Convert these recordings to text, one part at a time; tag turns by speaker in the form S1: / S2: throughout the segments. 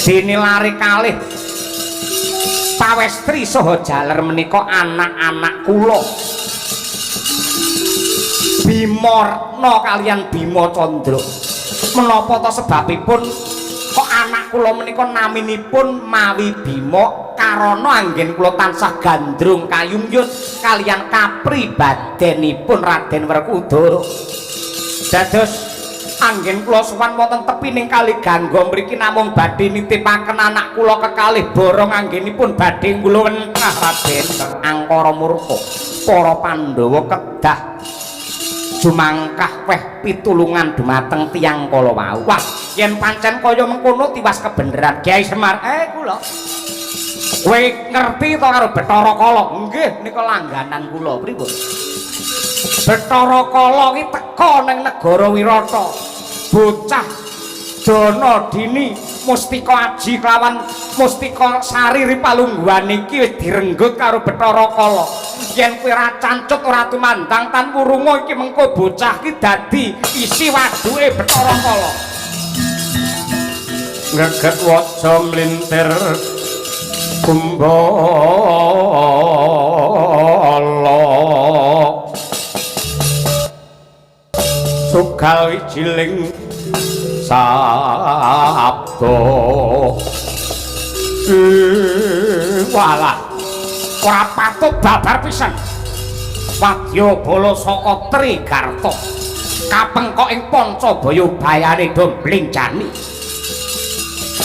S1: dene lare kalih pawestri saha jaler menika anak-anak kula Bimarna kalian Bima Candra menapa ta sebabipun kok anak kula menika naminipun mawi Bima karana anggen kula tansah gandrung kayumyut kalian kapribadenipun Raden Werkudara dados anggen kula sowan wonten tepining Kali Gangga mriki namung badhe nitipaken anak kula kekalih borong anggenipun badhe kula wentrah Raden angkara murka para Pandhawa kedah jumangkah weh pitulungan dumateng tiyang kala wau. Wah, yen pancen kaya mengkono tiwas kebeneran Kyai Semar. Kula. Kowe ngerti to karo Bathara Kala? Nggih, nika langganan kula pripun. Bathara Kala ki teka ning negara Wirata. Bocah Dana Dini Mustika Aji kelawan Mustika Sari Ripalungguhan iki wis direnggut karo Bathara Kala. Yen kowe ora cancut ora tumandang tan wurunga iki mengko bocah ki dadi isi waduke Bathara Kala. Ngeget waja mlintir kumbala sugal wijiling sabda walah ora patut babar pisan wadya bala saka Trigarta kapengkok ing Pancabaya bayane dombling jani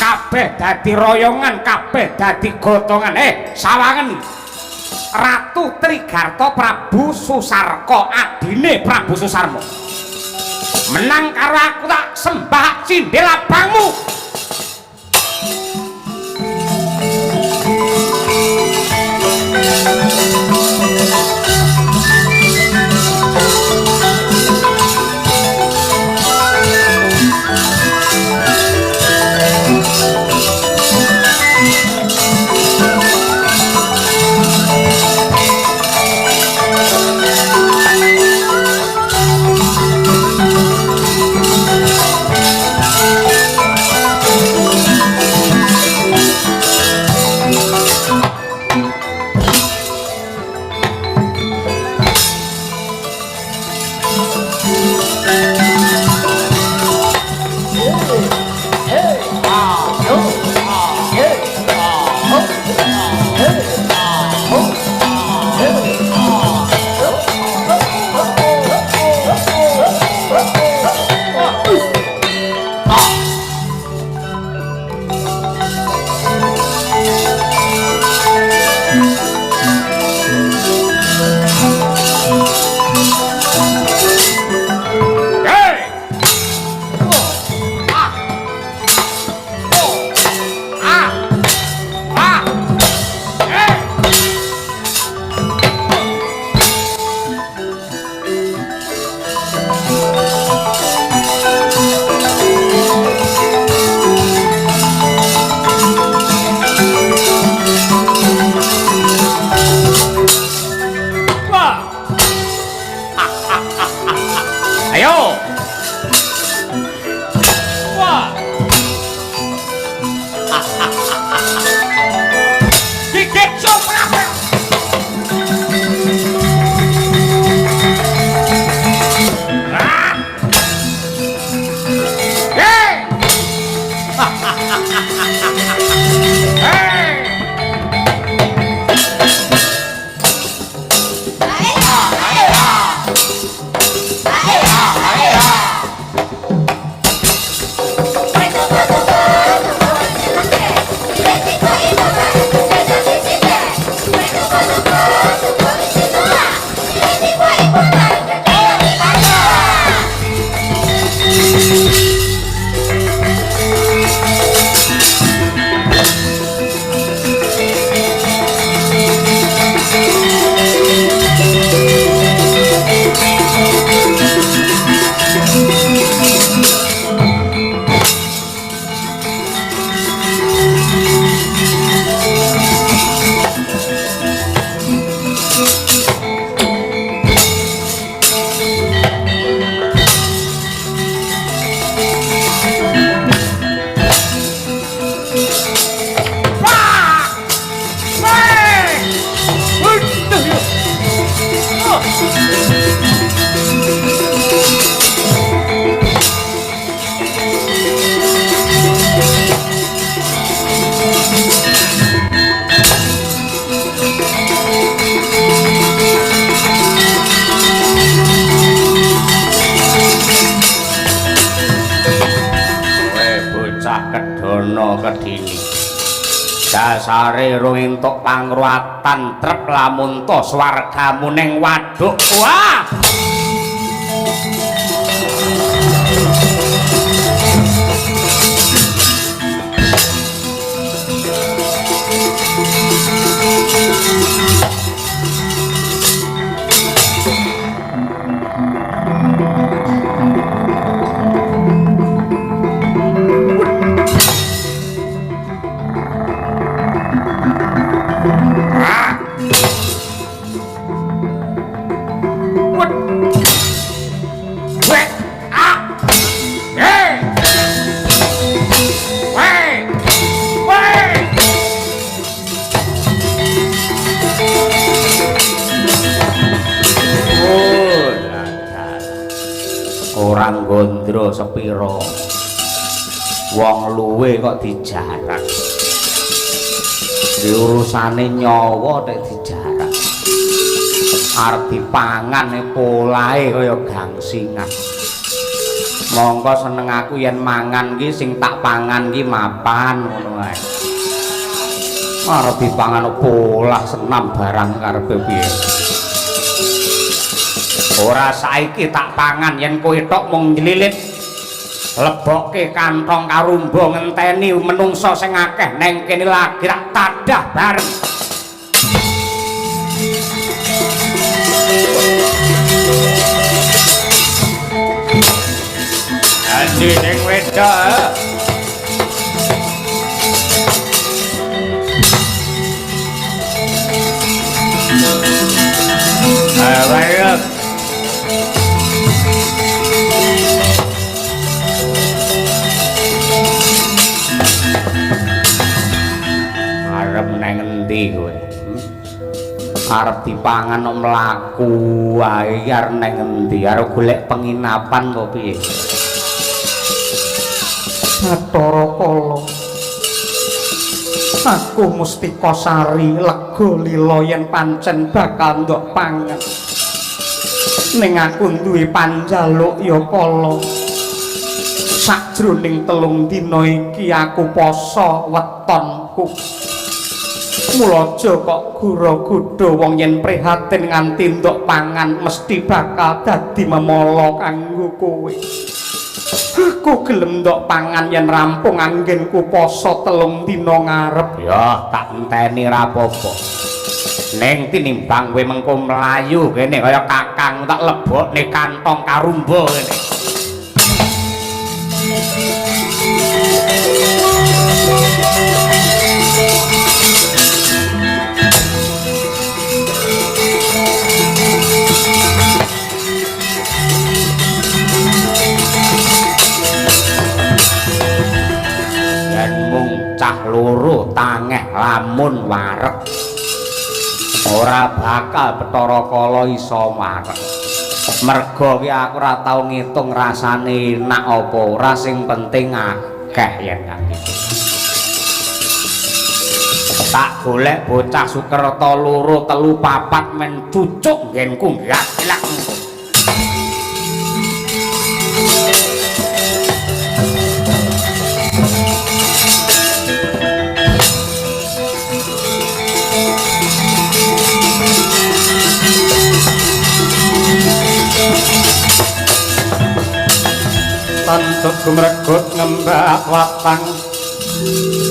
S1: kabeh dadi royongan kabeh dadi gotongan sawangen Ratu Trigarta Prabu Susarka adine Prabu Susarma menang karo aku tak sembah cindil abangmu. Dono Kedhini. Dasare rung entuk pangruatan trep lamun to swargamu ning waduk. Wah! Orang gondro sepiro wong luwe kok dijarak diurusane nyawa nek dijarak arep dipangan polahe kaya gangsingan monggo seneng aku yen mangan ki sing tak pangan ki mapan ngono ae arep dipangan polah senam barang karepe piye. Ora saiki tak pangan yen kowe tok mung njlilit lebokke kantong karumba ngenteni menungso sing akeh neng kene lagi rak tadah bareng. Andi ning wedok. Ayo. Arep nang endi kowe? Arep dipangan kok mlaku wae arep nang endi? Arep golek penginapan kok piye? Bathara Kala. Aku Mustika Sari lega lila yen pancen bakal ndok pangan. Ning aku duwe panjaluk ya Kala. Sajroning 3 dina iki aku poso wetonku. Mula aja kok gura-gudha wong yen prihatin nganti ndok pangan mesti bakal dadi memala kanggo kowe. Aku gelem ndok pangan yen rampung anggenku poso 3 dina ngarep. Ya tak enteni ra apa-apa. Ning tinimbang kowe mengko mlayu kene kaya kakang tak lebokne kantong karumba kene. Cah loro tangeh lamun wareg ora bakal Bathara Kala iso wareg merga ki aku ora tau ngitung rasane enak apa ora sing penting akeh yen kanggo tak golek bocah Sukerta loro telu papat men cucuk nggenku nggak Tantut gumregut ngembak watang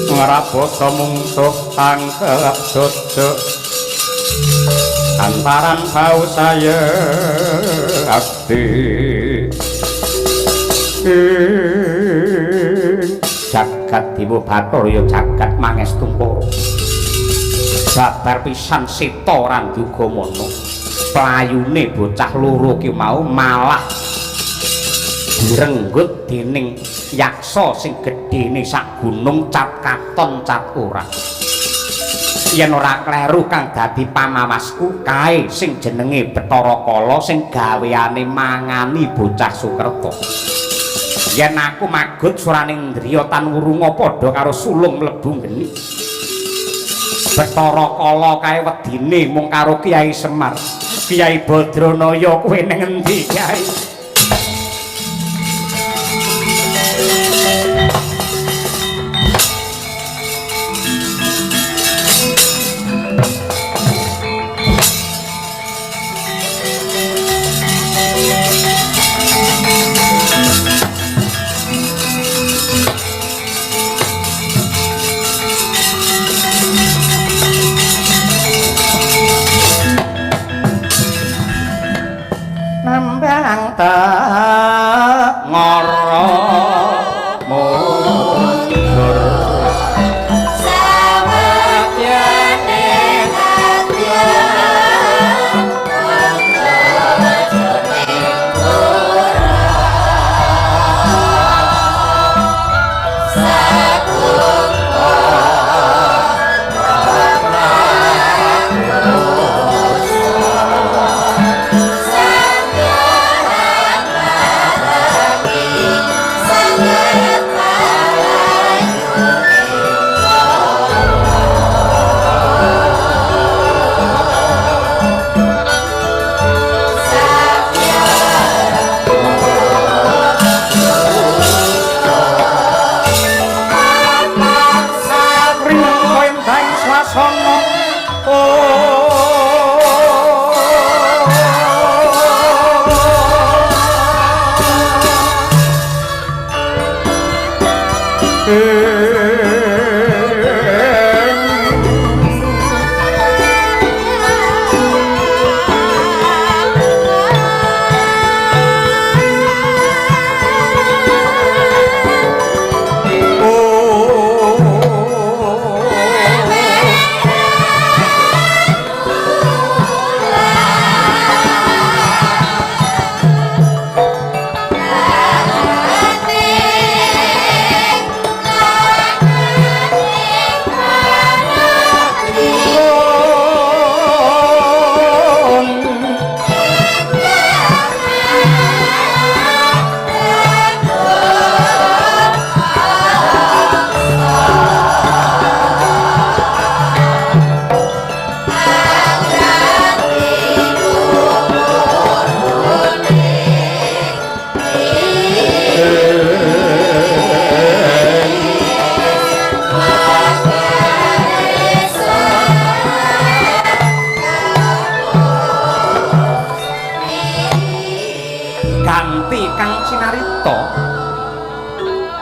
S1: ngrabasa mungsuh tangkep dodok antaran bau saya akti jagat Dewa Bathara ya jagat Mangestungkara babar pisan Sita Randugamana playune bocah loro ki mau malah direnggut dening yaksa sing gedhene sak gunung cat katon cat ora yen ora kleru kang dadi pamawasku kae sing jenenge Bathara Kala sing gaweane mangani bocah Sukerta yen aku magut suraning ndriya tan wurunga padha karo sulung mlebu geni Bathara Kala kae wedine mung karo Kyai Semar Kyai Badranaya kowe ning endi Kyai Darsono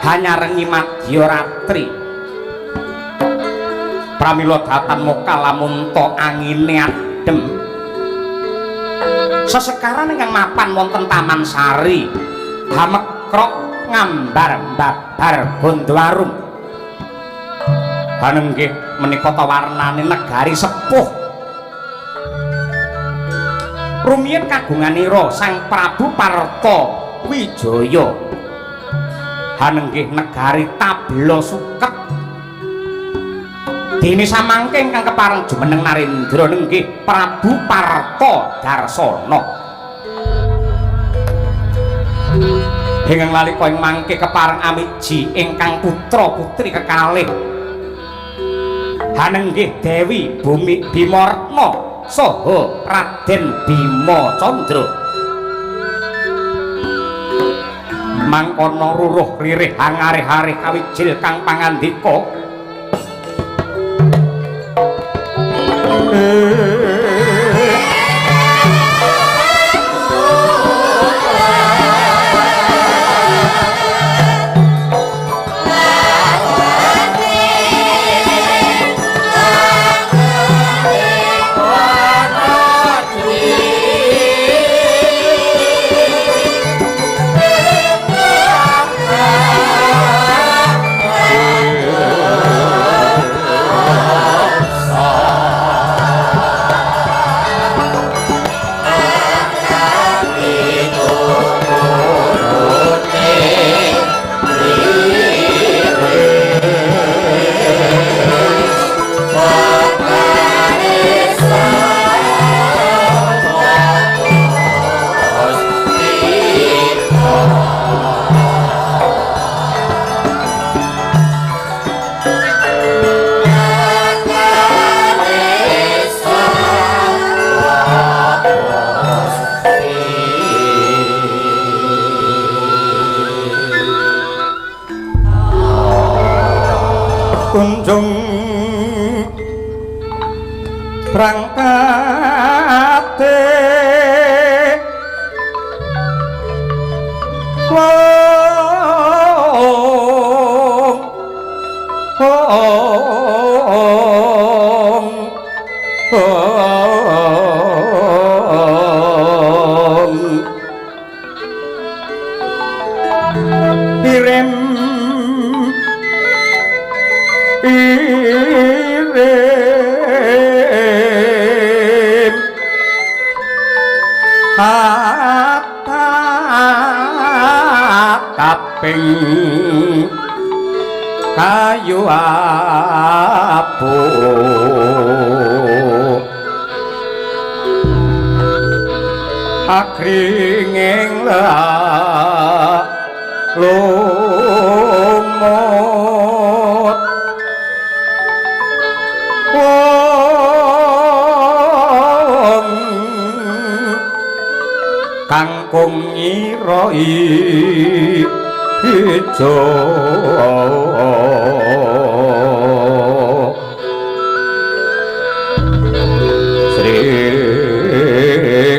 S1: Hanyarengi Madya Ratri pramila datan moka lamun to angine adem sesekaran ingkang mapan wonten Taman Sari hamekrok ngambar babar Gondowarum hanenggih menika ta warnane negari sepuh rumiyin kagunganira Sang Prabu Parto Wijaya hanenggih negari Tabela Suket dene samangke ingkang kepareng jumeneng Narendra nenggih Prabu Parto Darsono ingkang nalika ing mangke kepareng amiji ingkang putra putri kekalih hanenggih Dewi Bumi Bimaretna saha Raden Bima Candra mangkono ruruh ririh hangareh-areh kawijil kang pangandika kunjung berangkate Irem kaping kayu apu akringing lumut wong kangkung ira ijo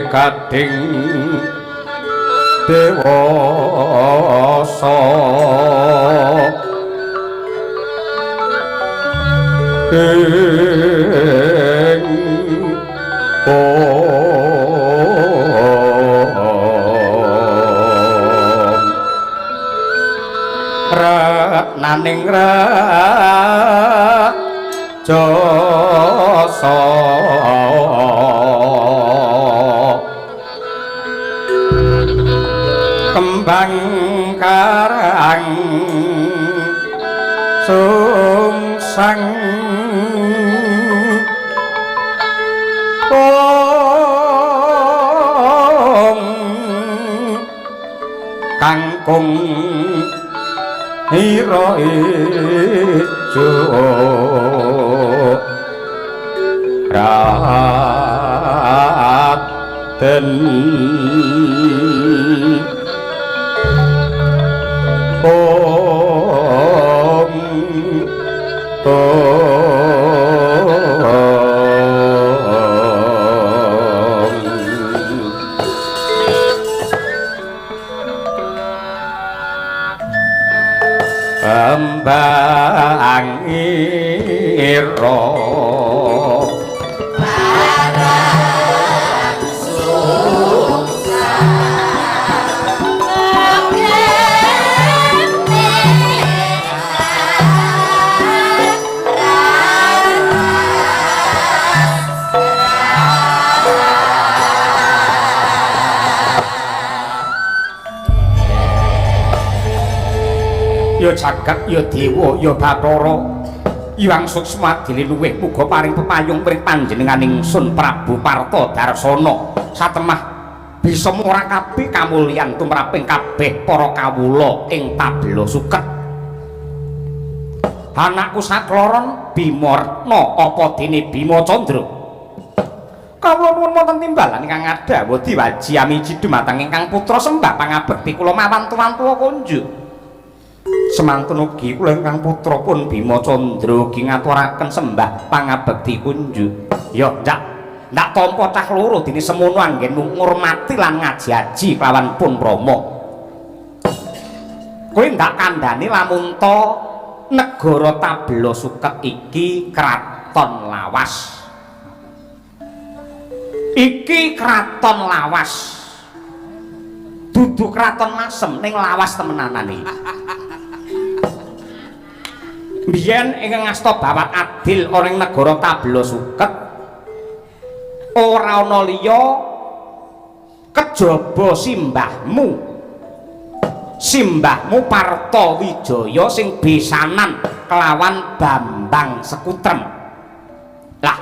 S1: kading dewasa ing naning jasa kembang karang sungsang kangkung hiro ijo raden Bambang ira barang susah ya jagat ya dewa ya bathara Hyang Suksma diluwih muga paring pepayung pring panjenengan ingsun Prabu Parto Darsana satemah bisa murah kabeh kamulyan tumraping kabeh para kawula ing tabela suket anakku sakloron Bimarna apa dene Bima Candra kawula nuwun wonten timbalan ingkang ngadhawa diwaji amiji dumateng ingkang putra sembah pangabekti kula mawantu-wantu kunjuk semantun ugi kula ingkang putra pun Bima Candra ugi ngaturaken sembah pangabekti kunjuk ya ndak tampa cah loro dene semono anggen ngurmati lan ngaji-aji kelawan pun Rama kowe ndak kandhani lamun ta negara tabela suket iki kraton lawas iki kraton lawas dudu kraton masem ning lawas temenanan iki biyen ingkang ngasta bawat adil ana ing negara tabela suket ora ana liya kejaba simbahmu Parto Wijaya sing besanan kelawan Bambang Sekutrem lah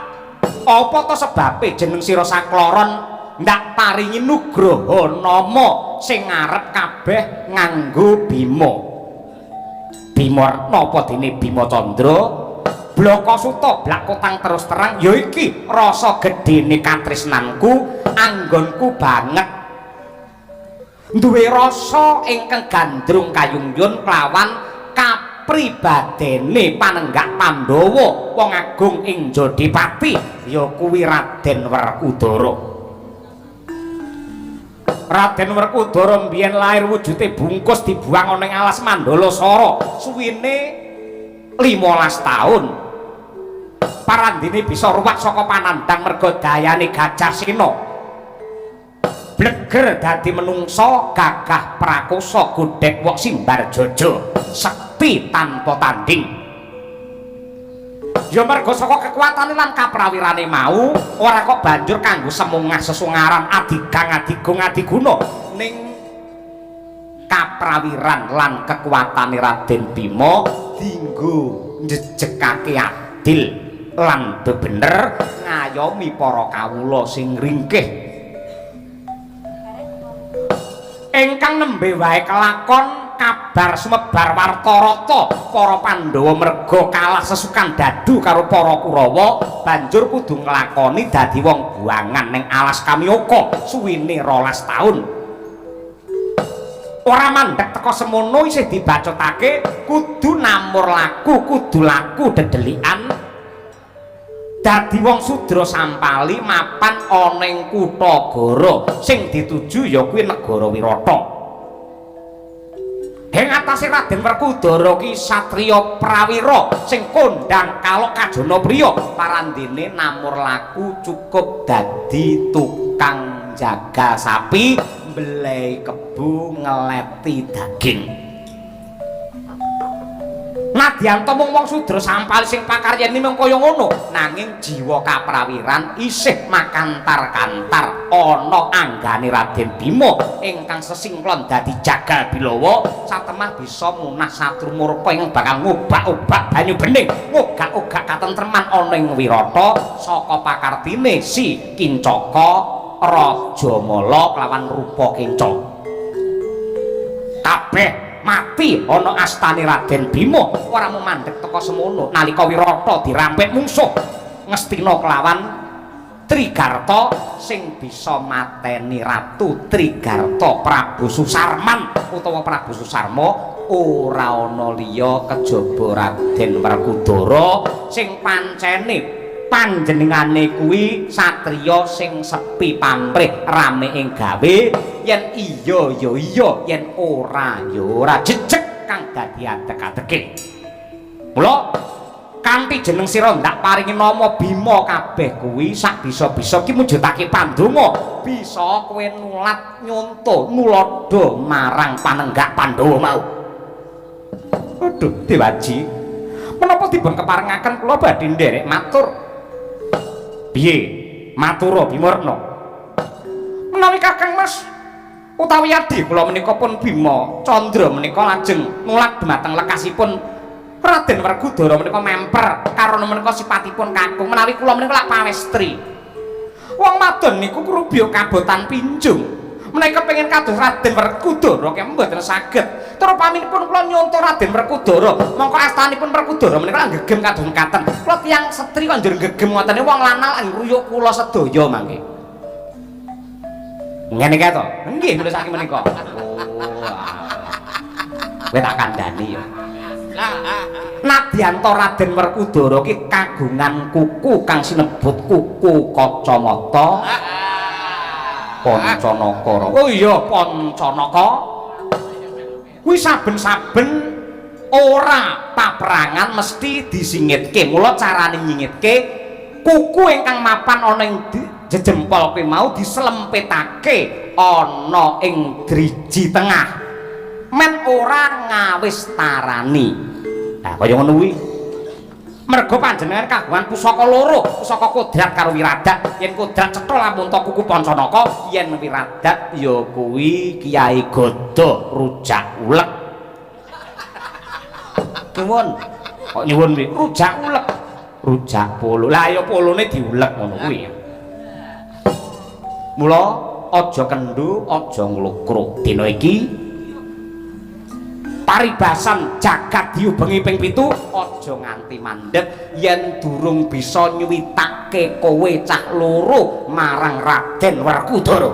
S1: apa to sebabe jeneng sira sakloron ndak paringi nugraha nama sing ngarep kabeh nganggo Bimarna apa dene Bima Candra Blaka Suta blak kotang terus terang ya iki rasa gedene katresnanku anggonku banget duwe rasa ingkang gandrung kayungyun kelawan kapribadene Panenggak Pandhawa wong agung ing Jodipati ya kuwi Raden Werkudara Raden Werkudara mbiyen lair wujude bungkus dibuang ana ing alas Mandalasara suwine 15 taun parandene bisa ruwat saka panandang merga dayane Gajah Sena bleger dadi menungsa gagah prakosa godhek wok simbar jojo sekti tanpa tanding ya merga saka kekuatane lan kaprawirane mau ora kok banjur kanggo semungah sesungaran adigang adiguna ning kaprawiran lan kekuatane Raden Bima dienggo njejekake adil lan bebener ngayomi para kawula sing ringkih ingkang nembe wae kelakon kabar sumebar warta-rata para Pandhawa merga kalah sesukan dadu karo para Kurawa banjur kudu nglakoni dadi wong buangan ning alas Kamyaka suwine 12 taun ora mandhek teka semono isih dibacotake kudu namur laku kudu laku dedelikan dadi wong Sudra Sampali mapan ana ing Kutagara sing dituju ya kuwi negara Wirata. Ing atase Raden Werkudara ki satriya prawira sing kondhang kalok kajana priya parandene namur laku cukup dadi tukang jaga sapi mbelai kebu ngeleti daging. Nadyan mung wong Sudra Sampali sing pakaryane mung kaya ngono, nanging jiwa kaprawiran isih makantar-kantar ana anggane Raden Bima ingkang sesingklon dadi jagal Bilawa satemah bisa munah satru murka ing bakal ngobak-obak banyu bening, ngogak-ogak katentreman ana ing Wirata saka pakartine si Kincaka Raja Mala kelawan rupa Kinca. Kabeh mati ana astane Raden Bima ora mung mandheg teka semono nalika Wirata dirampik mungsuh ngestina kelawan Trigarta sing bisa mateni Ratu Trigarta Prabu Susarman utawa Prabu Susarma ora ana liya kejaba Raden Werkudara sing pancene panjenengane kuwi satriya sing sepi pamrih rame ing gawe yen iya ya iya yen ora ya ora jejeg kang dadi adek-adeke. Mula kanthi jeneng sira ndak paringi nama Bima kabeh kuwi sak bisa-bisa ki mujudake pandonga bisa kowe nulat nyonto nulodo marang panenggak Pandhawa mau. Aduh Dewaji, menapa dipun keparengaken kula badhe nderek matur. Piye matura Bimarna? Menawi Kakang Mas utawi adi kula menika pun Bima Candra menika lajeng nulat dhumateng lekasipun Raden Werkudara menika memper karana menika sipatipun kakung menawi kula menika lak pawestri. Wong madon niku krubya kabotan pinjung. Menika pengen kados Raden Werkudara kaya mboten saged. Tur paminipun kula nyonto Raden Werkudara, mongko astanipun Werkudara menika gegem kados mekaten. Kula tiyang setri kok njur gegem ngoten wong lanang lan ruyuk kula sedaya mangke. Ngene kae to? Nggih kula saking menika. Oh. Kowe tak kandhani ya. Nadyan Raden Werkudara ki kagungan kuku kang sinebut kuku kacamata. Pancanaka. Oh iya Pancanaka. Kuwi saben-saben ora paperangan mesti disingitke. Mula carane nyingitke kuku ingkang mapan ana ing jejempol kuwi mau dislempetake ana ing driji tengah. Men ora ngawis tarani. Nah kaya ngono kuwi. Merga panjenengan kagungan pusaka loro, pusaka kodrat karo wiradat. Yen kodrat cetha lamun ta kuku Pancanaka, yen wiradat ya kuwi Kyai Gada rujak ulek. Nuwun. Kok nyuwun piye? Rujak ulek. Rujak polo. Lah ya polone diulek ngono kuwi. Mula aja kendhu, aja nglukruk. Dina iki paribasan jagat diubengi ping 7 aja nganti mandeg yen durung bisa nyuwitake kowe cah loro marang Raden Werkudara.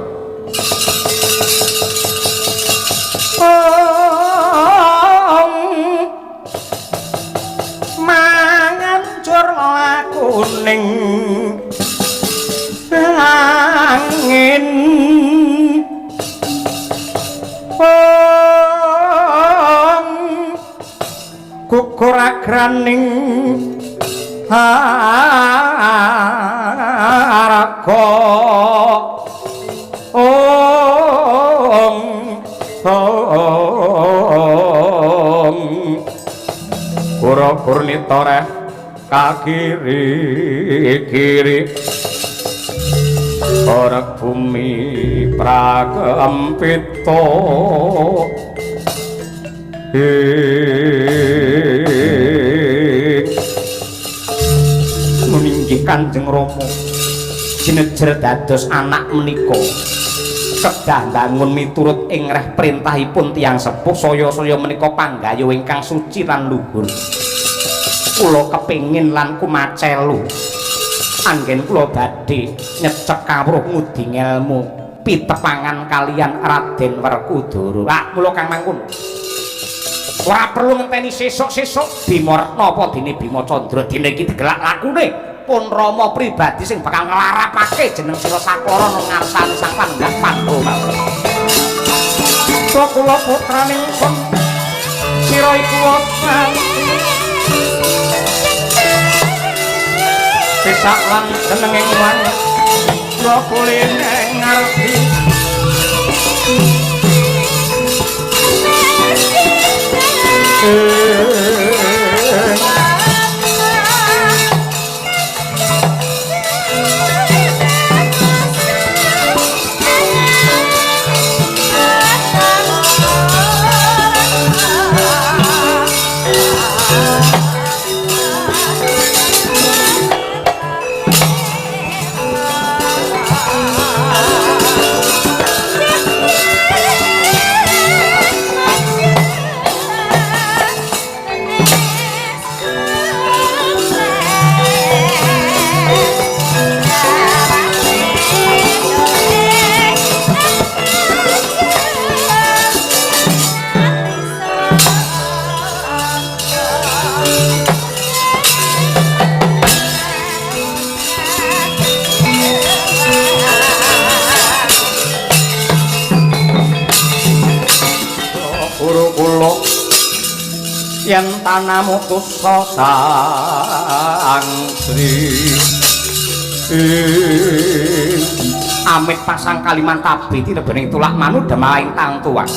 S1: Mangan jur lakuning angin gugur agraning haraga ora purnita reh kakiri-kiri ora bumi prakempita meninggih Kanjeng Rama jinejer dados anak menika kedah bangun miturut ing reh perintahipun tiyang sepuh saya menika panggayo ingkang suci lan luhur. Kula kepingin lan kumacelu anggen kula badhe nyecek kawruh ngudi ngelmu pitepangan kalian Raden Werkudara. Ah mula Kang mangkun ora perlu ngenteni sesuk-sesuk Bimarna apa dene Bima Candra dina iki digelak lakune pun Rama pribadi sing bakal nglarapake jeneng sira Saklara nang ngarsane Sang Pandhawa Pandhawa. Kula putraning ingsun sira iku wonten pisak lan jenenging wan kula kulene ngarti yen tanamu kusa sang Sri amit pasang kaliman tabiti bening tulak manu demaing tang tuang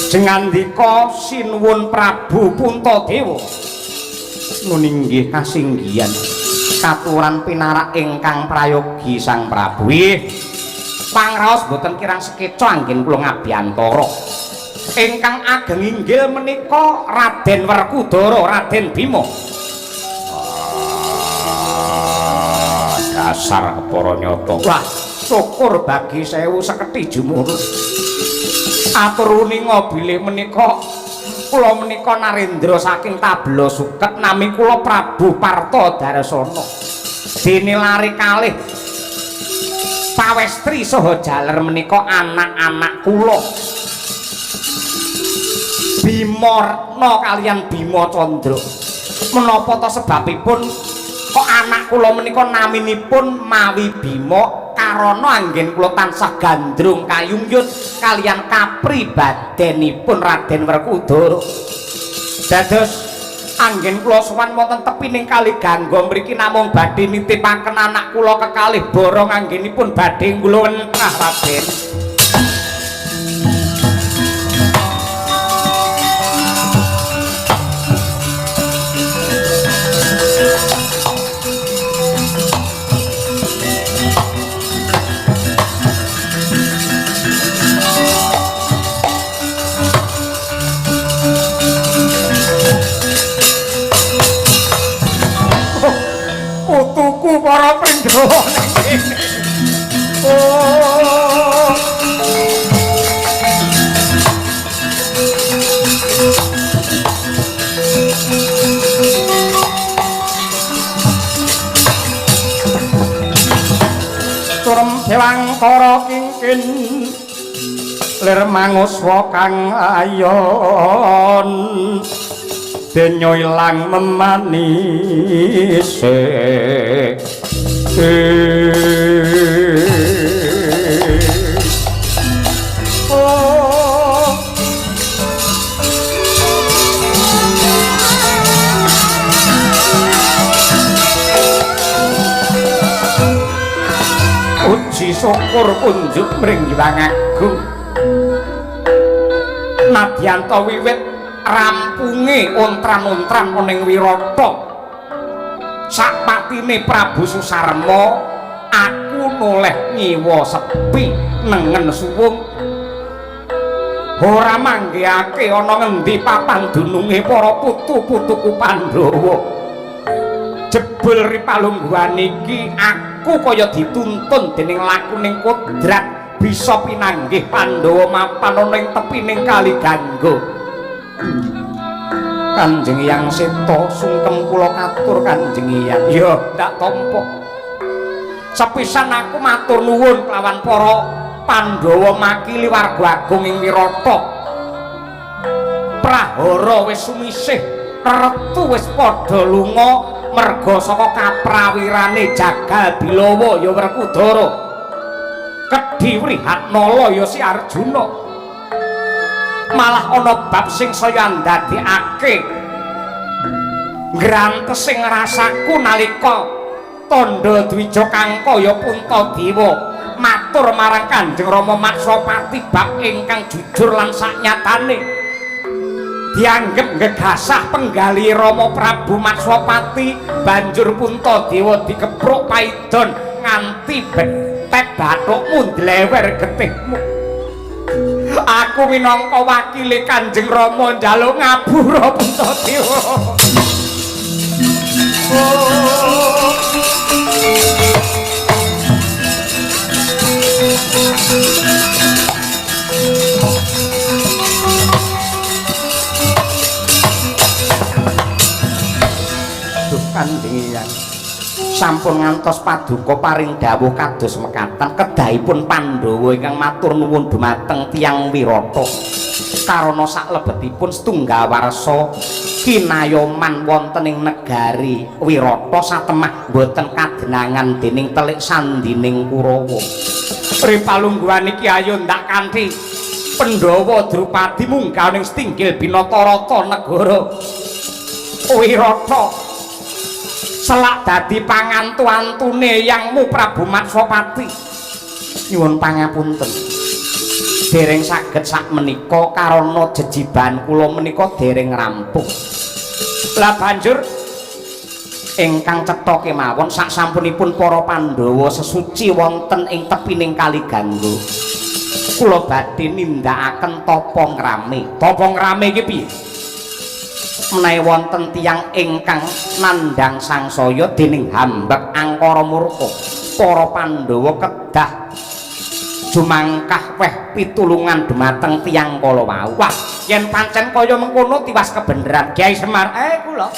S1: jengandika sinuwun Prabu Puntadewa nuninggih kasinggihan katuran pinarak ingkang prayogi Sang Prabu pangraos boten kirang sekeca anggen kula ngabiyantara ingkang ageng inggil menika Raden Werkudara Raden Bima. Dasar para nyata. Wah, syukur bagi sewu seketi jumurut. Atur uninga bilih menika kula menika Narendra saking Tabla Suket nami kula Prabu Partodarasana. Dene lari kalih pawestri saha jaler menika anak-anak kula. Bimarna kalian Bima Candra. Menapa ta sebabipun kok anak kula menika naminipun mawi Bima karana anggen kula tansah gandrung kayungyut kalian kapribadenipun Raden Werkudara. Dados anggen kula sowan wonten tepining Kali Gangga mriki namung badhe nitipaken anak kula kekalih borong anggenipun badhe kula wentrah Raden. Putuku para Pandhawa oh turem dewangkara kingkin lir manguswa kang ayon denya ilang memanise oh uji syukur kunjuk mring Hyang Agung nadyanto wiwit rampunge ontran-ontran ning Wirata sakpatine Prabu Susarma aku noleh nyiwa sepi nengen suwung ora manggihake ana ngendi papan dununge para putu-putuku Pandhawa jebul ripalungguhan iki aku kaya dituntun dening lakuning kodrat bisa pinanggih Pandhawa mapan ana ing tepining Kali Gangga. Kanjeng Hyang Seta sungkem kula katur Kanjeng Hyang ya ndak tampa sepisan aku matur nuwun kelawan para Pandhawa makili warga agung ing Wirata prahara wis sumisih retu wis padha lunga merga saka kaprawirane Jagal Bilawa ya Werkudara Kedhi Wrihatnala ya si Arjuna malah ana bab sing saya ndadekake ngrantesing rasaku nalika Tandha Dwija Kangkaya Puntadewa matur marang Kanjeng Rama Matsapati bab ingkang jujur lan saknyatane dianggep ngegasah penggali Rama Prabu Matsapati banjur Puntadewa dikepruk paidon nganti betet bathukmu ndlewer getihmu. Aku minangka wakile Kanjeng Rama njaluk ngapura Puntadewa. Kandhingan sampun ngantos paduka paring dawuh kados mekaten kedahipun Pandhawa ingkang matur nuwun dumateng tiyang Wirata karana saklebetipun setunggal warsa kinayoman wonten ing negari Wirata satemah boten kadenangan dening telik sandining Kurawa ripalungguhan iki ayo ndak kanthi Pandhawa Drupadi munggah ning setinggil Binatarata negara Wirata selak dadi pangantu-antune yangmu Prabu Matsapati nyuwun pangapunten dereng saged sakmenika karana jejiban kula menika dereng rampung lah banjur ingkang cetha kemawon saksampunipun para Pandhawa sesuci wonten ing tepining Kali Gangga kula badhe nindakaken tapa ngrame iki piye menawi wonten tiyang ingkang nandhang sangsaya dening hambek angkara murka para Pandhawa kedah jumangkah weh pitulungan dumateng tiyang kala wau wah yen pancen kaya mengkono tiwas kebeneran Kyai Semar kula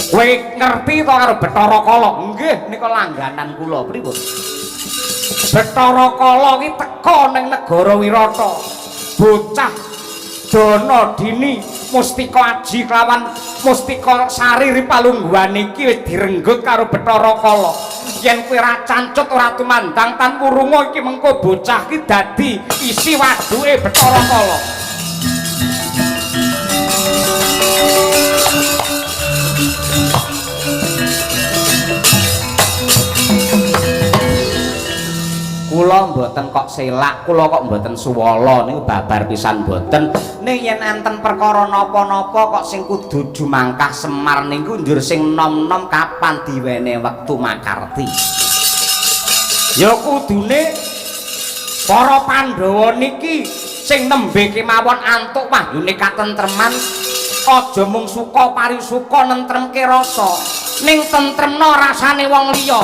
S1: kowe ngerti to karo Bathara Kala nggih nika langganan kula pripun Bathara Kala iki teka ning negara Wirata bocah Dana Dini Mustika Aji kelawan Mustika Sari ripalungguhan iki wis direnggut karo Bathara Kala. Yen kowe ora cancut ora tumandang tan wurunga iki mengko bocah iki dadi isi waduke Bathara Kala. Kula mboten kok selak, kula kok mboten suwala niku babar pisan mboten. Ning yen enten perkara napa-napa kok sing kudu jumangkah Semar niku njur sing nom-nom kapan diwene wektu makarti. Ya kudune para Pandhawa niki sing nembe kemawon antuk wahyune katentreman aja mung suka parisuka nentremke rasa ning tentremna rasane wong liya.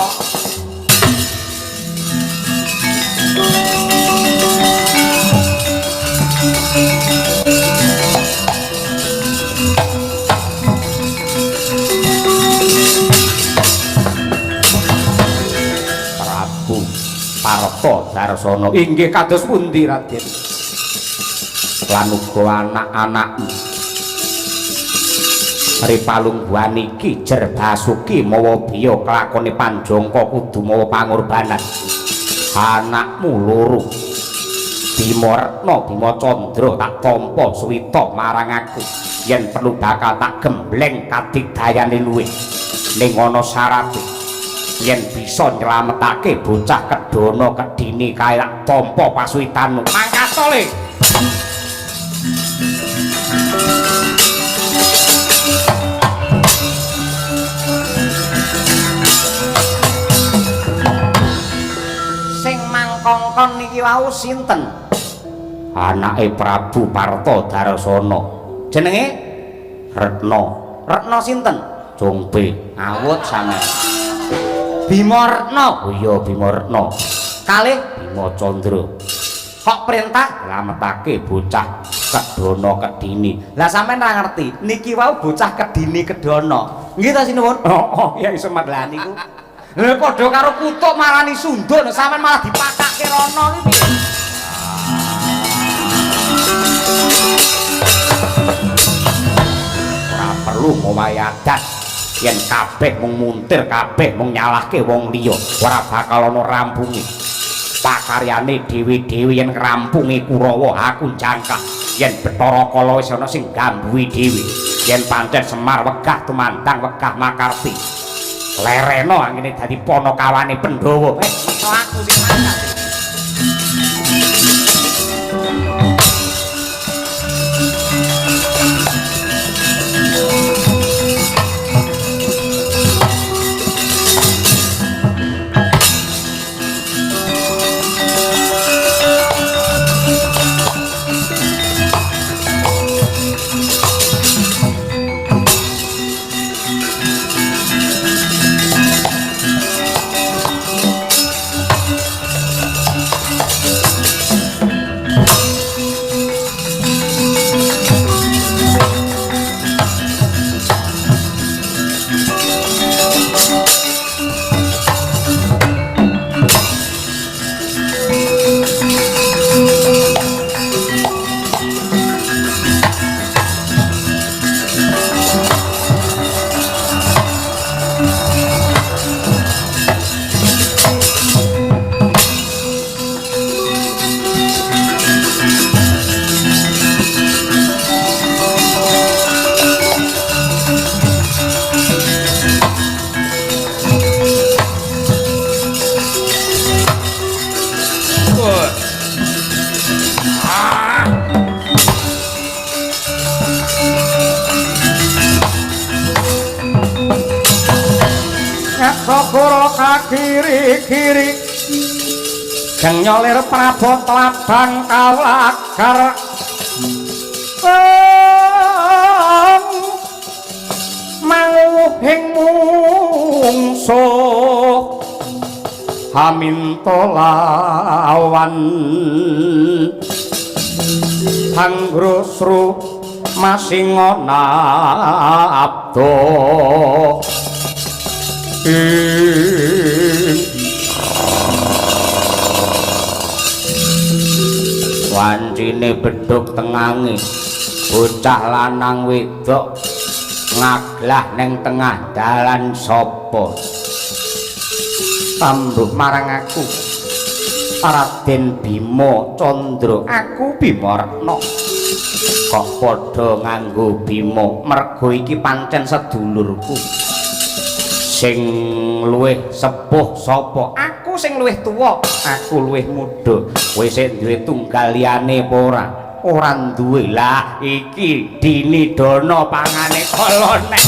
S1: Prabu Parta Darsana inggih kados pundi Raden lan uga anak-anakmu ripalungguhan iki jer Basuki mawa biya kelakone Panjangka kudu mawa pangorbanan anakmu loro Bima Retna Bima Candra tak tampa suwita marang aku yen perlu bakal tak gembleng kadigdayane luwih ning ana syarate yen bisa nyelametake bocah Kedana Kedhini kae tak tampa pasuwitanmu mangkat le sing mangkongkon niki wau sinten anake Prabu Parta Darsana jenenge Retna Retna sinten Jongbe awut sampean Bima Retna oh iya Bima Retna kalih Bima Candra kok perintah nglametake bocah Kedana Kedhini lah sampean ora ngerti niki wau bocah Kedhini Kedana nggih ta sinuwun oh ya iso madlah niku lha padha karo kutuk marani sundul sampean malah dipakake rono iki piye ora perlu ngowahi adat yen kabeh mung muntir kabeh mung nyalahke wong liya ora bakal ana rampunge pakaryane dewi-dewi yen ngrampungi Kurawa aku jangka yen Bathara Kala wis ana sing gambui dhewe yen pancen Semar wegah tumandang wegah Makarti lereno angene dadi panakawane Pandhawa aku sing mangkat Sagara kakiri-kiri Jeng nyolir prabon teladang kalagar Manguhing mungsuh Haminto lawan Hanggrusru masingona abdo wancine bedhug tengange bocah lanang wedok ngaglah neng tengah dalan sapa tambuh marang aku Raden Bima Candra aku Bima Retna kok padha nganggo Bima mergo iki pancen sedulurku sing luwih sepuh sapa aku sing luwih tuwa aku luwih muda kowe sing duwe tunggal liyane apa ora duwe lah iki dini dana pangane kala nek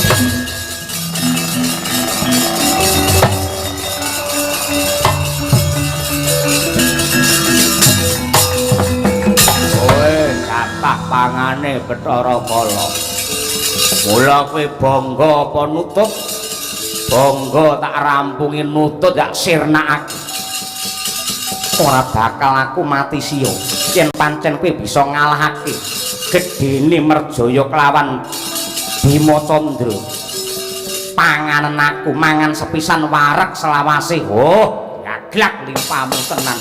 S1: kowe kathah pangane Bathara Kala mula kowe bangga apa nutup bangga tak rampungi nutut yak sirnakake ora bakal aku mati sia yen pancen kowe bisa ngalahake gedene Merjaya kelawan Bima Candra panganen aku mangan sepisan wareg selawase gaglak limpamu tenan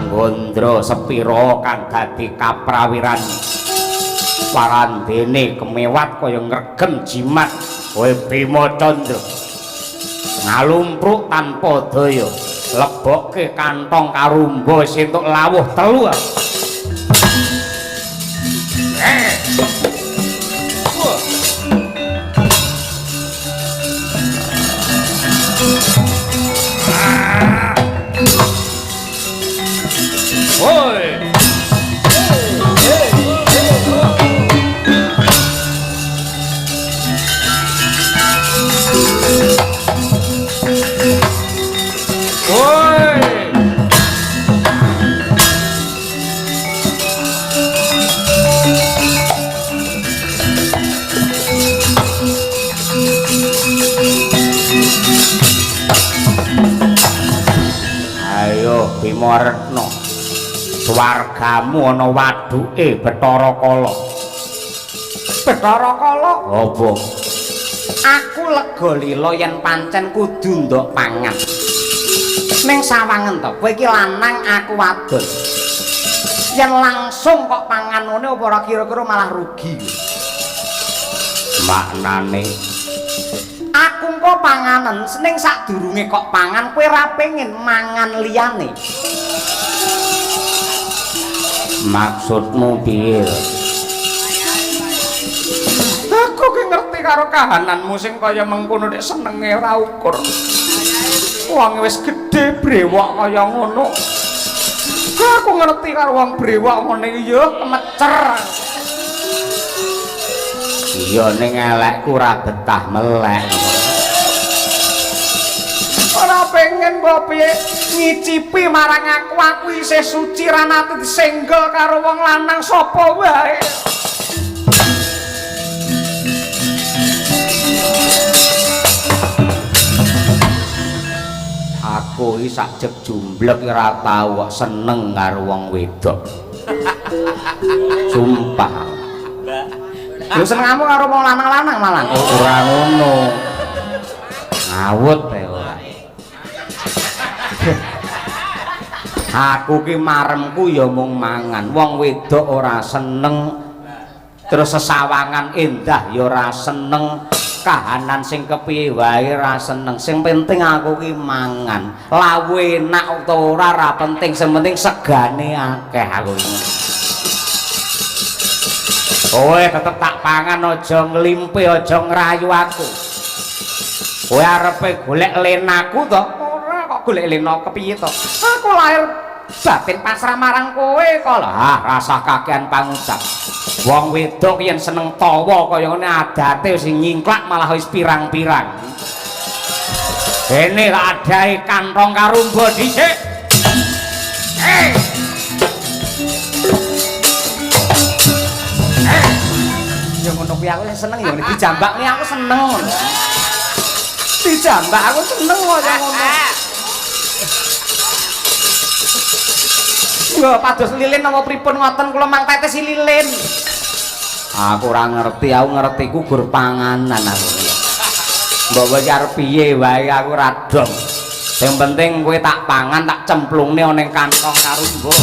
S1: Gondro sepiro kang dadi kaprawiran parandene kemewat kaya ngregem jimat kowe Bima Candra ngalumpruk tanpa daya lebokke kantong karumba sentuk lawuh telu Bima Retna swargamu ana waduke Bathara Kala. Bathara Kala apa? Aku lega lila yen pancen kudu ndok pangan. Ning sawangen to, kowe iki lanang aku wadon. Yen langsung kok pangan ngene apa ora kira-kira malah rugi. Maknane aku engko panganen ning sadurunge kok pangan kowe ra pengen mangan liyane. Maksudmu piye? Aku ki ngerti karo kahananmu sing kaya mengkono nek senenge ora ukur. Wong wis gedhe brewok kaya ngono. Aku ngerti karo wong brewok ngene iki ya kemecer. Iya ning elekku ora betah melek. Ora pengen mbok piye ngicipi marang aku isih suci ra nate disenggol karo wong lanang sapa wae. Aku iki sakjek jumblek ora tau kok seneng karo wong wedok. Sumpah. Lho senengmu karo wong lanang-lanang malah. Ora ngono. Ngawut ae ora. Aku ki maremku ya mung mangan. Wong wedok ora seneng. Terus sesawangan endah ya ora seneng. Kahanan sing kepiye wae ra seneng. Sing penting aku ki mangan. Lawe enak utawa ora ra penting, sing penting segane akeh aku iki. Kowe tetep tak pangan aja nglimpe, aja ngrayu aku. Kowe arepe golek lenaku to? Ora kok golek lena kepiye to? Aku lahir batin pasrah marang kowe kok. Lah, rasah kakean pangucap. Wong wedok yen seneng tawa kaya ngene adate sing nyingklak malah wis pirang-pirang. Dene tak adahi kantong karumba dhisik. Ya ngono kuwi aku seneng ya dijambak nih aku seneng. Dijambak aku seneng kok ngono. Lho pados lilin apa pripun ngoten kula mang tetes lilin. Aku ora ngerti, aku ngertiku gur panganan aku. Mbok kowe arep piye wae aku ra dong. Sing penting kowe tak pangan tak cemplungne ning kantong karo mbok.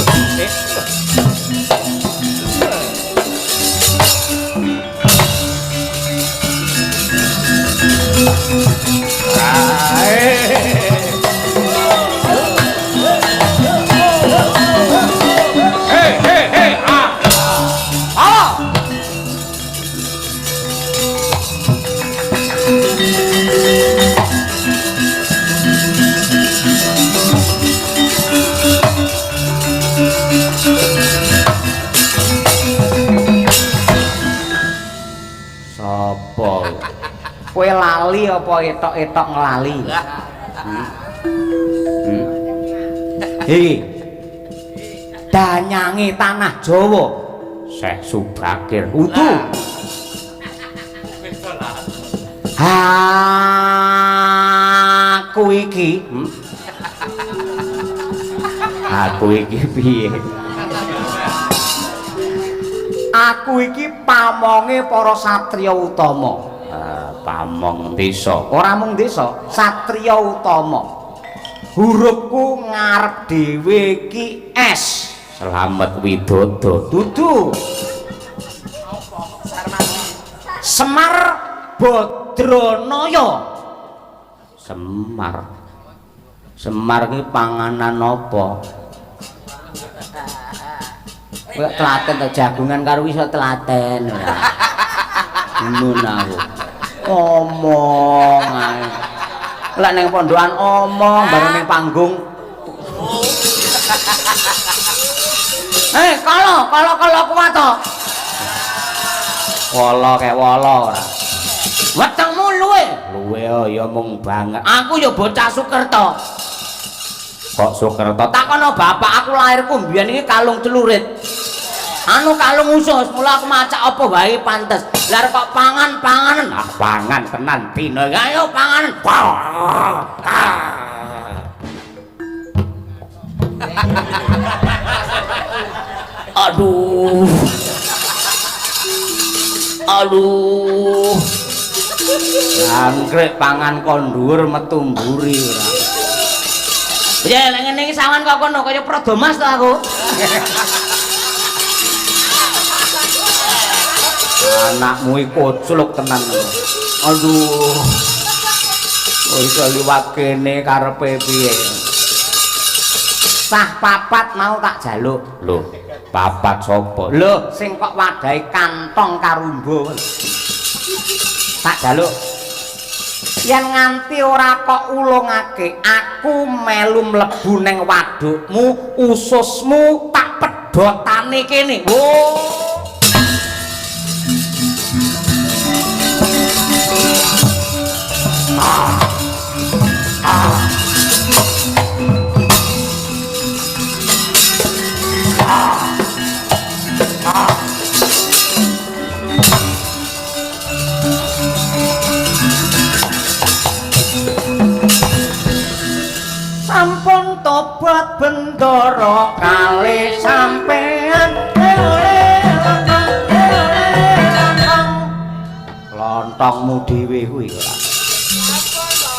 S1: Kowe lali apa etok-etok nglali? Iki danyange tanah Jawa Syekh Subakir udu. Aku iki piye? Aku iki pamonge para satriya utama. Pamong desa, ora mung desa, satriya utama. Hurufku ngarep dhewe iki S. Slamet Widodo. Dudu. Semar Badranaya. Semar. Semar ki panganan apa? Kowe telaten to jagungan karo iso telaten. Ngono aku. Omong ae. Lek ning pondokan omong bareng ning panggung. Kala kuwi to. Wala kek wala ora. Wetengmu luwe. Luwe ya mung banget. Aku ya bocah Sukerto. Kok Sukerto? Takono bapak aku lahirku mbiyen iki kalung celurit. Anu kalung usus, mula aku macak apa wae pantes. Lah kok pangan-panganen. Ah, pangan tenan dina. Ayo panganen. Aduh. Anggrek pangan kon dhuwur metu mburi ora. Ya lek ngene iki sawan kok kono kaya Prodomas to aku. Anakmu iki kocluk tenan. Aduh. Iso liwat kene karepe piye? Sah papat mau tak jaluk. Lho, papat sapa? Lho, sing kok wadahe kantong karumba. Tak jaluk. Yen nganti ora kok ulungake, aku melu mlebu ning wadukmu, ususmu tak pedhotane kene. Oh. Sampun tobat bendoro kali sampean lontongmu dhewe kuwi ora.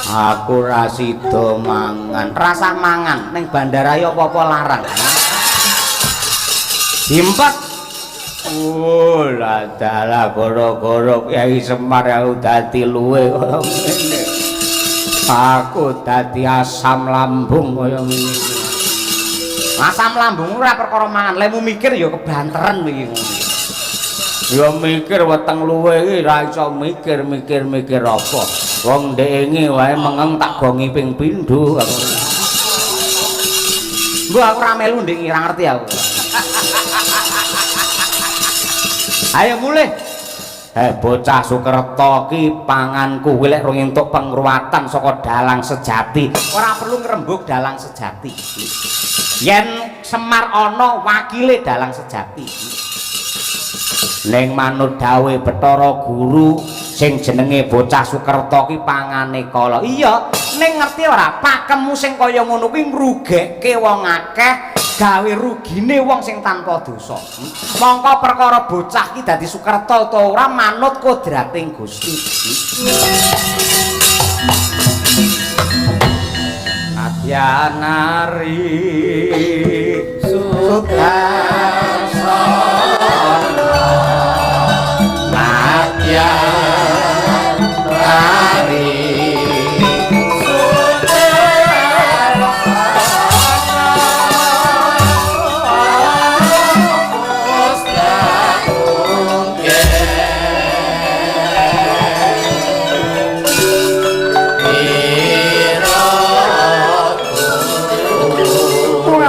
S1: Aku ra sida mangan, rasah mangan ning bandara ya apa-apa larang. Diempet. Lah dalah gara-gara Kyai Semar aku dadi luwe kaya ngene. Aku dadi asam lambung kaya ngene. Asam lambung ora perkara mangan, lemu mikir ya kebanteren iki ngono. Ya mikir weteng luwe iki ra iso mikir apa. Wong ndeke wae mengeng tak gongi ping pindho aku. Mbok aku ra melu ndek ora ngerti aku. Ayo mulih. Bocah Sukerto ki panganku lek rung entuk pengruwatan saka dalang sejati. Ora perlu ngrembug dalang sejati. Yen Semar ana wakile dalang sejati. Ning manut dawuh Bathara Guru sing jenenge bocah Sukerto ki pangane kala. Iya, ning ngerti ora pakemmu sing kaya ngono kuwi ngrugekke wong akeh, gawe rugine wong sing tanpa dosa. Mongko perkara bocah ki dadi Sukerto utawa ora manut kodrating Gusti. ya nari sudarsono natya nari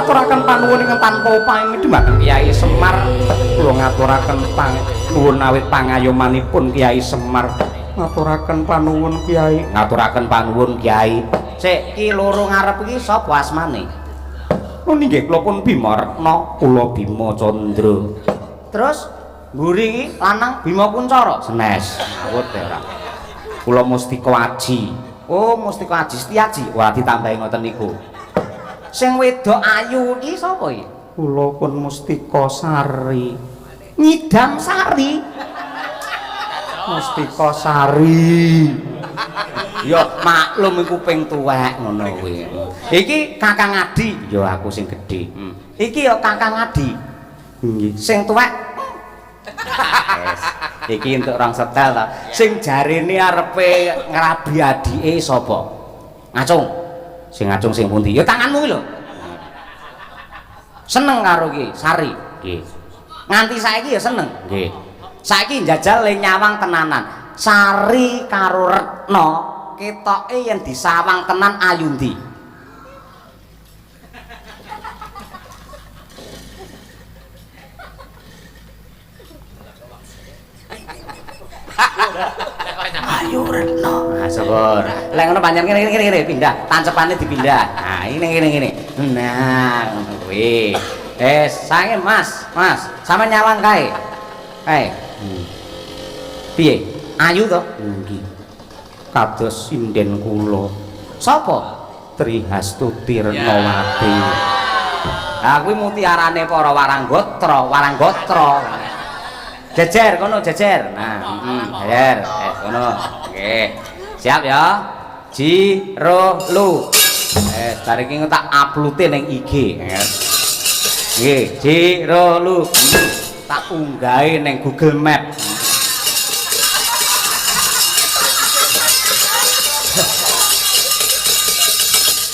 S1: ngaturaken panuwun ingkang tanpa upami dhumateng Kyai Semar. Kula ngaturaken panuwun awit pangayomanipun Kyai Semar. Ngaturaken panuwun Kyai. Ngaturaken panuwun Kyai. Sik ki loro ngarep iki sapa asmane? Oh nggih kula pun Bima Retna, kula Bima Candra. Terus mburi iki lanang Bima Kuncara. Senes. Awut ya ora. Kula Mustika Aji. Oh Mustika Aji Setiaji. Wah ditambahi ngoten niku. Sing wedok ayu iki sapa iki? Kula pun Mustika Sari. Nyidam Sari. Mustika Sari. Ya maklum iku ping tuwek ngono kuwi. Iki Kakang Adi, ya aku sing gedhe. Iki ya Kakang Adi. Nggih. Sing tuwek. Wes. Iki entuk rong setel ta. Sing jarene arepe ngrabi adike sapa? Ngacung. Sing ngacung sing pundi? Ya tanganmu iki lho. Seneng karo iki Sari. Nggih. Nganti saiki ya seneng. Nggih. Saiki njajal le nyawang tenanan. Sari karo Retna ketoke yen disawang tenan ayu ndi? Ayu Retna. Nah, syukur. Lek ngono pancen ngene pindah, tancepane dipindah. Nah, ngene. Nah, ngono kuwi. Sange Mas, sampeyan nyawang kae. Piye? Ayu to? Nggih. Kados sinden kula. Sapa? Trihastuti Retnawati. Lah kuwi mutiarane para waranggotra. Jejer kono jejer. Nah, jejer. Kono. Nggih. Siap ya. Jiro lu. Bar iki tak upload ning IG. Nggih, Jiro lu. Tak unggahe ning Google Map.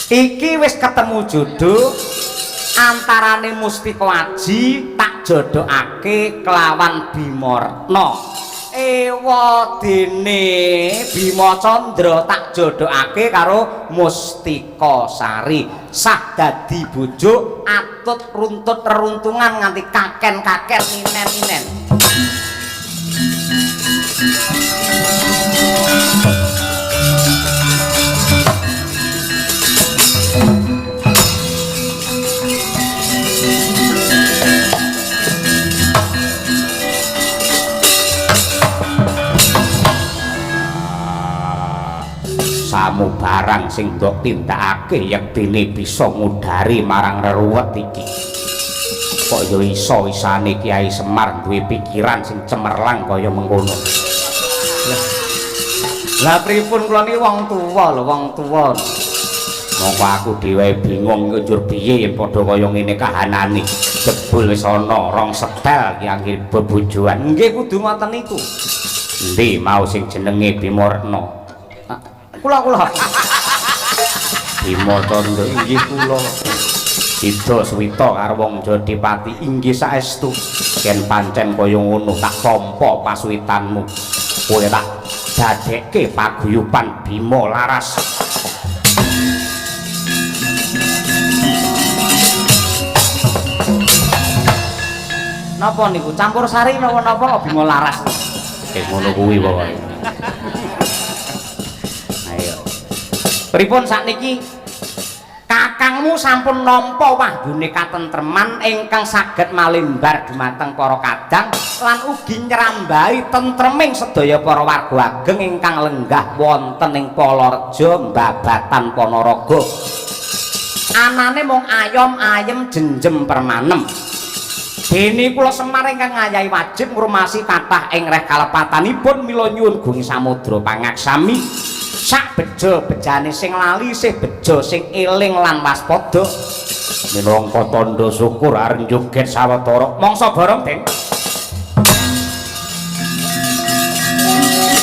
S1: Iki wis ketemu jodoh antarane Mustika Aji tak jodhokake kelawan Bima Retna. Ewa dene Bima Candra tak jodhokake karo Mustika Sari. Sah dadi bojo atut runtut reruntungan nganti kaken-kaken minen-minen. Samu barang sing ndok tindakake yektine bisa ngudari marang reruwet iki. Kok ya iso-isane Kyai Semar duwe pikiran sing cemerlang kaya mengkono. Lah pripun kula niki wong tuwa lho, wong tuwa. Mongko aku dhewe bingung njur piye yen padha kaya ngene kahanane. Jebul wis ana rong setel ki anggere bebojoan. Nggih kudu ngoten niku. Endi mau sing jenenge Bima Retna? Kula Bima Candra inggih kula Ida Swita karo wong Jodipati inggih saestu yen pancen kaya ngono tak tampa pasuwitanmu kowe tak dadekke paguyuban Bima Laras. Napa niku campur sari napa kok Bima Laras? Ngono kuwi pokoke. Pripun sakniki kakangmu sampun nampa wahyune katentreman ingkang saged malimbar dumateng para kadang lan ugi nyrambahi tentreming sedaya para warga ageng ingkang lenggah wonten ing Palareja Babatan Panaraga. Anane mung ayom ayem jenjem permanem. Dene kula Semar ingkang ngayahi wajib ngurmasi kathah ing reh kalepatanipun mila nyuwun gungi samudra pangaksami sak bejo bejane sing lali sih bejo sing eling lan waspada minangka tandha syukur arep joget sawetara mangsa bareng Den